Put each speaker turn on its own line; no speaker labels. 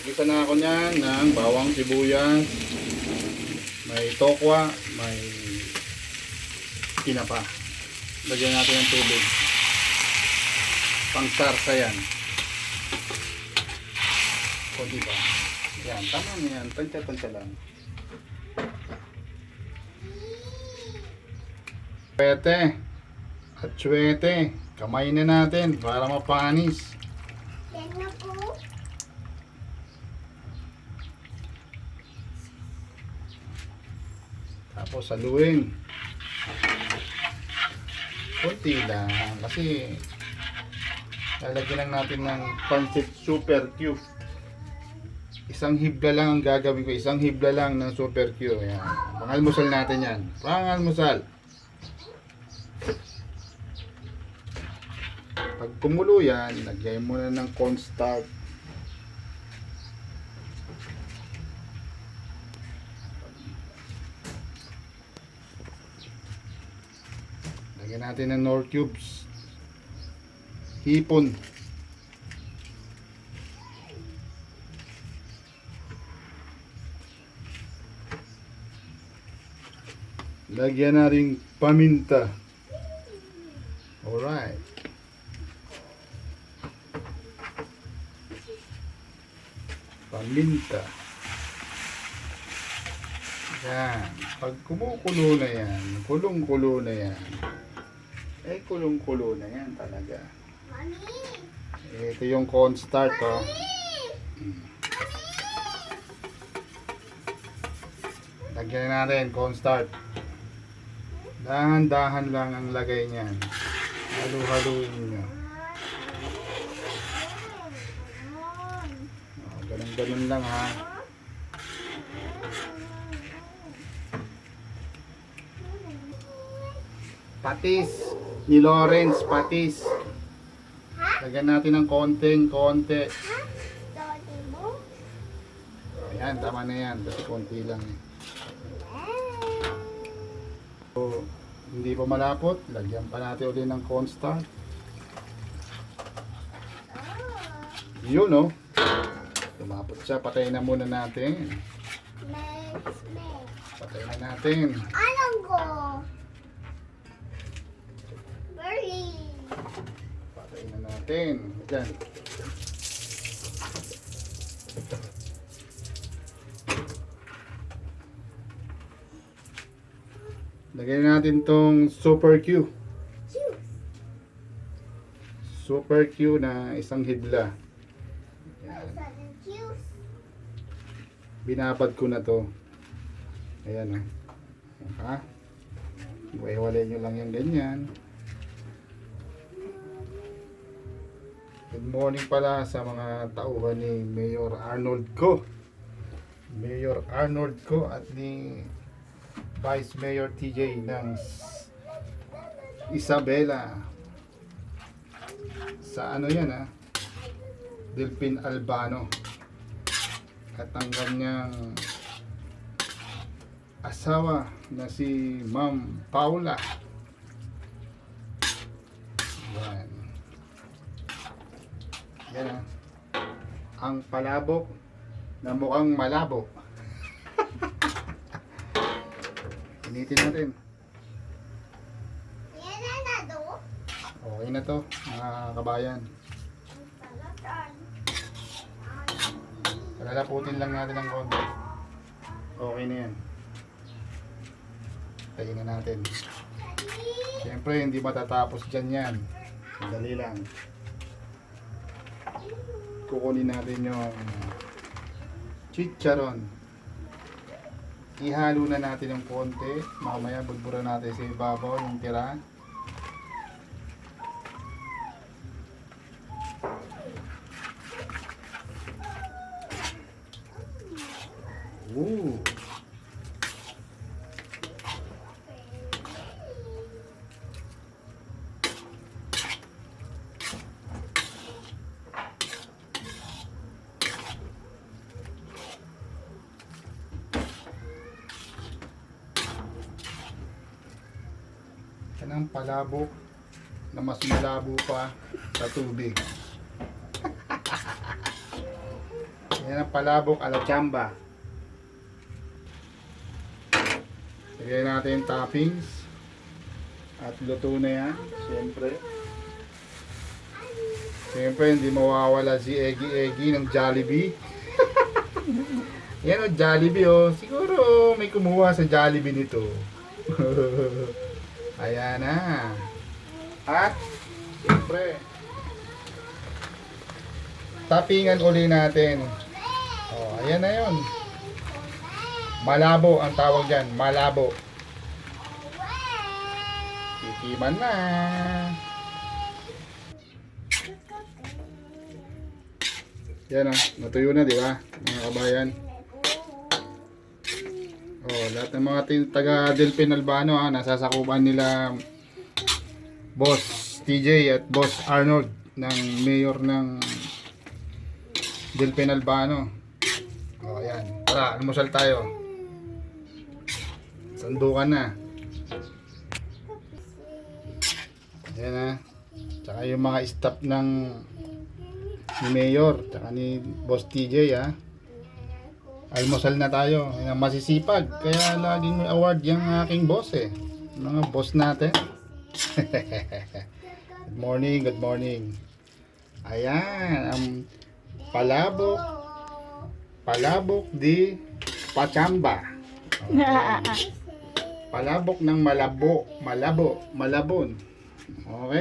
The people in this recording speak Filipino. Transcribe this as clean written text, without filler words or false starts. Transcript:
Nagisa na ako niyan ng bawang sibuyas, may tokwa, may tinapa. Lagyan natin ng tubig. Pangsarsa yan. Kunti ba? Yan, tama na yan. Tansya-tansya lang. Pwete at tsuete. Kamay na natin para mapanis.
Yan na po.
Tapos haluin. Kunti lang. Kasi lalagyan lang natin ng pancit super cube. Isang hibla lang ang gagawin ko. Isang hibla lang ng super cube. Ayan. Pangalmusal natin yan. Pangalmusal. Pag kumulo yan, lagyan mo na ng cornstarch. Lagyan natin ng Knorr cubes. Hipon. Lagyan na rin paminta. Alright. Paminta. Yan. Pag kumukulo na yan, kulong-kulo na yan. Eh, kulong-kulo na yan talaga.
Mami!
Ito yung cornstarch, oh. Lagyan na natin cornstarch. Dahan-dahan lang ang lagay niyan. Halu-haluin nyo. Oh, ganun-ganun lang, ha. Patis. Ni Lawrence, patis. Lagyan natin ng konti.
Dodi mo?
Ayan, tama na yan. Kasi konti lang. So, hindi pa malapot. Lagyan pa natin ulit ng cornstarch. Yun, no? Lumapot siya. Patayin na muna natin.
Next.
Patayin na natin.
Alam ko! Berry!
Patayin na natin. Diyan. Lagyan natin tong Super Q. Super Q na isang hibla. Ayan.
Juice.
Binabad ko na to. Ayan, oh. Ayan, ha? Iwalay nyo lang yung ganyan. Good morning pala sa mga tauhan ni Mayor Arnold ko. Mayor Arnold ko at ni Vice Mayor TJ ng Isabela. Sa ano yan, ha? Delpin Albano. At ang kanyang asawa na si Ma'am Paula. Yan. Yan, ha? Ang palabok na mukhang malabo. Initin natin.
Yan na do.
Okay na to, mga kabayan. Lalaputin lang natin ng konti. Okay na yan. Tayin na natin. Siyempre, hindi matatapos dyan yan. Dali lang. Kukunin natin yung chicharon. Ihalo na natin yung konti. Mamaya budbura natin sa ibabaw yung tira. Ooh. Yan ang palabok na mas malabo pa sa tubig. Yan ang palabok ala chamba. Lagyan natin yung toppings. At luto na yan. Siyempre. Siyempre, hindi mawawala si Eggy ng Jollibee. Yan o, Jollibee o. Siguro may kumuha sa Jollibee nito. Ayan na. At, siyempre, toppingan uli natin. O, ayan na yun. Malabo ang tawag dyan. Malabo. Tikiman na. Yan o. Natuyo na, di ba? Mga kabayan. Oh, lahat ng mga taga Delphin Albano nasasakupan nila Boss TJ at Boss Arnold ng mayor ng Delphin Albano. Oh, ayan. Tara, almusal tayo. Sandukan na. Ayan na. Tsaka yung mga staff ng ni mayor, tsaka ni Boss TJ almusal na tayo. Ayan, masisipag. Kaya laging may award yung aking boss mga boss natin. Good morning, good morning. Ayan, ang palabok di Pachamba. Okay. Palabok ng malabon. Okay.